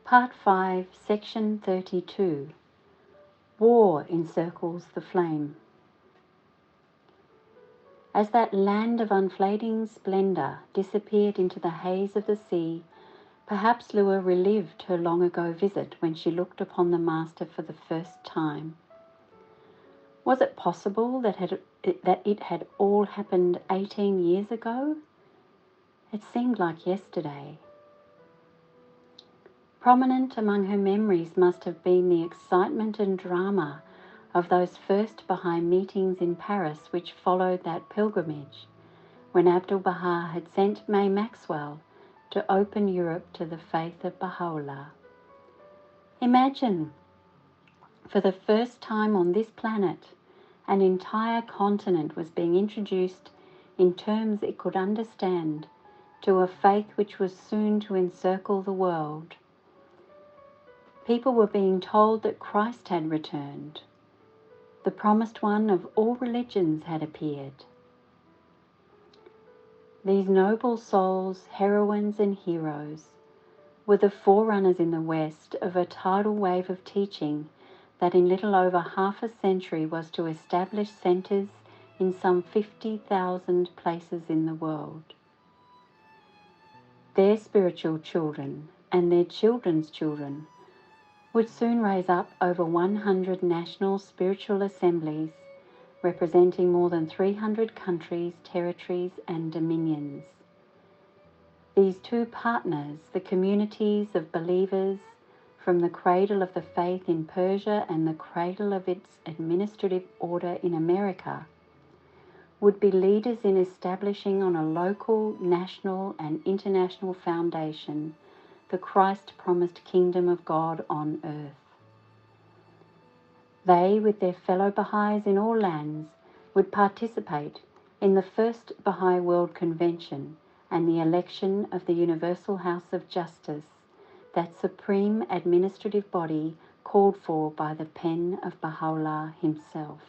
Part 5, Section 32. War encircles the flame. As that land of unfading splendour disappeared into the haze of the sea, perhaps Lua relived her long-ago visit when she looked upon the Master for the first time. Was it possible that it had all happened 18 years ago? It seemed like yesterday. Prominent among her memories must have been the excitement and drama of those first Baha'i meetings in Paris which followed that pilgrimage, when Abdu'l-Baha had sent May Maxwell to open Europe to the faith of Baha'u'llah. Imagine, for the first time on this planet, an entire continent was being introduced in terms it could understand to a faith which was soon to encircle the world. People were being told that Christ had returned. The promised one of all religions had appeared. These noble souls, heroines and heroes, were the forerunners in the West of a tidal wave of teaching that in little over half a century was to establish centres in some 50,000 places in the world. Their spiritual children and their children's children would soon raise up over 100 national spiritual assemblies representing more than 300 countries, territories and dominions. These two partners, the communities of believers from the cradle of the faith in Persia and the cradle of its administrative order in America, would be leaders in establishing on a local, national and international foundation the Christ-promised kingdom of God on earth. They, with their fellow Baha'is in all lands, would participate in the first Baha'i World Convention and the election of the Universal House of Justice, that supreme administrative body called for by the pen of Baha'u'llah himself.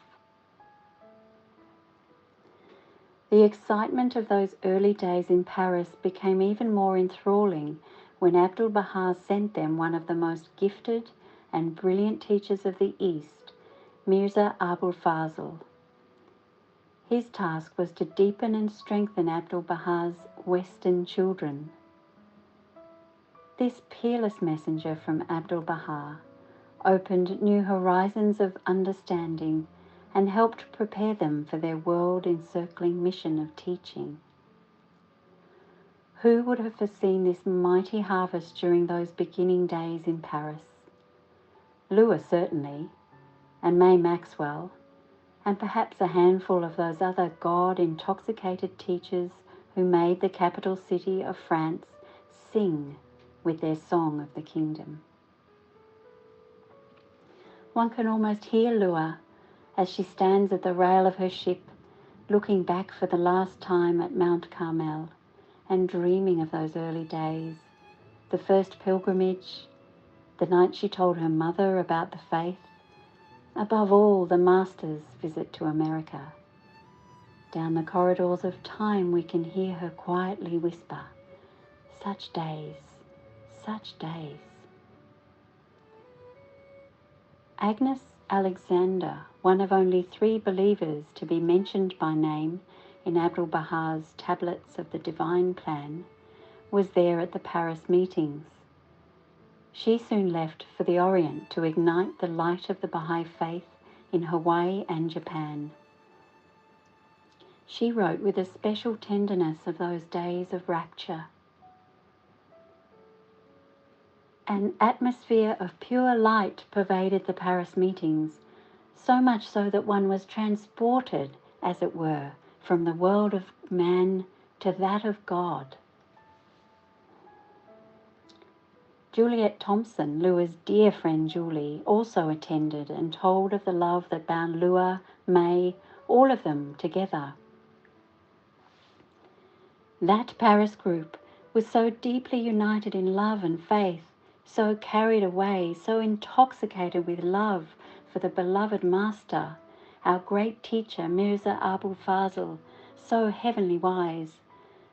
The excitement of those early days in Paris became even more enthralling when Abdu'l-Baha sent them one of the most gifted and brilliant teachers of the East, Mirza Abul Fazl. His task was to deepen and strengthen Abdu'l-Baha's Western children. This peerless messenger from Abdu'l-Baha opened new horizons of understanding and helped prepare them for their world-encircling mission of teaching. Who would have foreseen this mighty harvest during those beginning days in Paris? Lua certainly, and May Maxwell, and perhaps a handful of those other God-intoxicated teachers who made the capital city of France sing with their song of the kingdom. One can almost hear Lua as she stands at the rail of her ship, looking back for the last time at Mount Carmel and dreaming of those early days, the first pilgrimage, the night she told her mother about the faith, above all, the Master's visit to America. Down the corridors of time we can hear her quietly whisper, "Such days, such days." Agnes Alexander, one of only 3 believers to be mentioned by name in Abdu'l-Baha's tablets of the Divine Plan, was there at the Paris meetings. She soon left for the Orient to ignite the light of the Baha'i faith in Hawaii and Japan. She wrote with a special tenderness of those days of rapture. An atmosphere of pure light pervaded the Paris meetings, so much so that one was transported, as it were, from the world of man to that of God. Juliet Thompson, Lua's dear friend Julie, also attended and told of the love that bound Lua, May, all of them together. That Paris group was so deeply united in love and faith, so carried away, so intoxicated with love for the beloved Master, our great teacher Mirza Abul Fazl, so heavenly wise,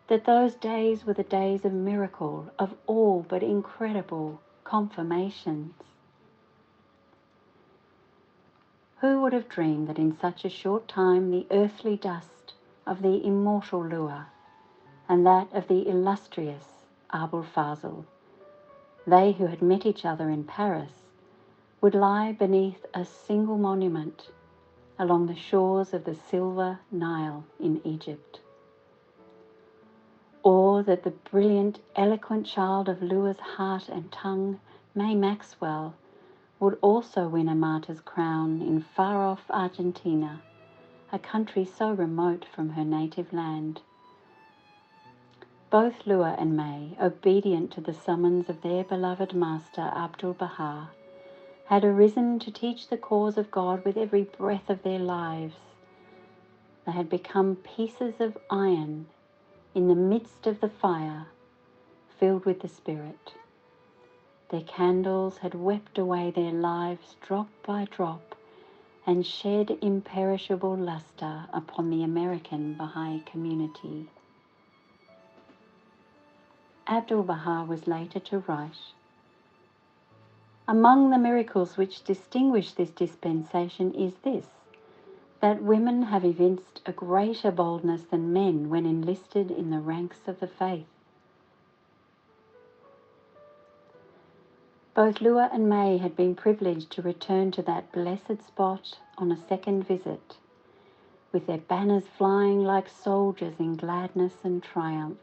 that those days were the days of miracle, of all but incredible confirmations. Who would have dreamed that in such a short time the earthly dust of the immortal Lua and that of the illustrious Abul Fazl, they who had met each other in Paris, would lie beneath a single monument along the shores of the silver Nile in Egypt? Or that the brilliant, eloquent child of Lua's heart and tongue, May Maxwell, would also win a martyr's crown in far-off Argentina, a country so remote from her native land. Both Lua and May, obedient to the summons of their beloved master Abdu'l-Baha, had arisen to teach the cause of God with every breath of their lives. They had become pieces of iron in the midst of the fire, filled with the Spirit. Their candles had wept away their lives drop by drop and shed imperishable lustre upon the American Baha'i community. Abdu'l-Baha was later to write, "Among the miracles which distinguish this dispensation is this, that women have evinced a greater boldness than men when enlisted in the ranks of the faith." Both Lua and May had been privileged to return to that blessed spot on a second visit, with their banners flying like soldiers in gladness and triumph.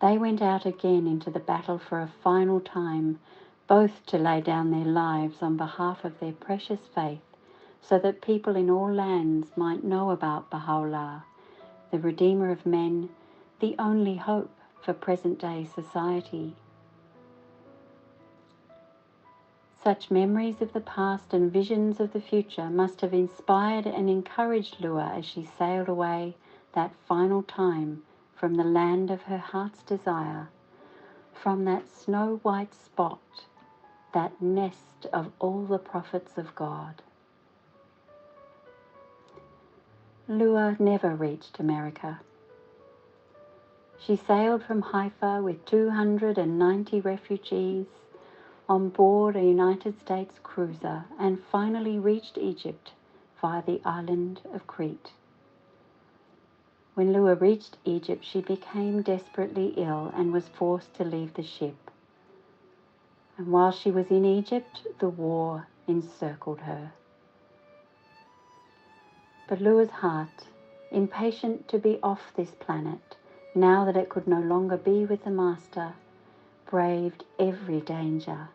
They went out again into the battle for a final time, both to lay down their lives on behalf of their precious faith, so that people in all lands might know about Baha'u'llah, the Redeemer of men, the only hope for present-day society. Such memories of the past and visions of the future must have inspired and encouraged Lua as she sailed away that final time from the land of her heart's desire, from that snow-white spot, that nest of all the prophets of God. Lua never reached America. She sailed from Haifa with 290 refugees on board a United States cruiser and finally reached Egypt via the island of Crete. When Lua reached Egypt, she became desperately ill and was forced to leave the ship. And while she was in Egypt, the war encircled her. But Lua's heart, impatient to be off this planet, now that it could no longer be with the Master, braved every danger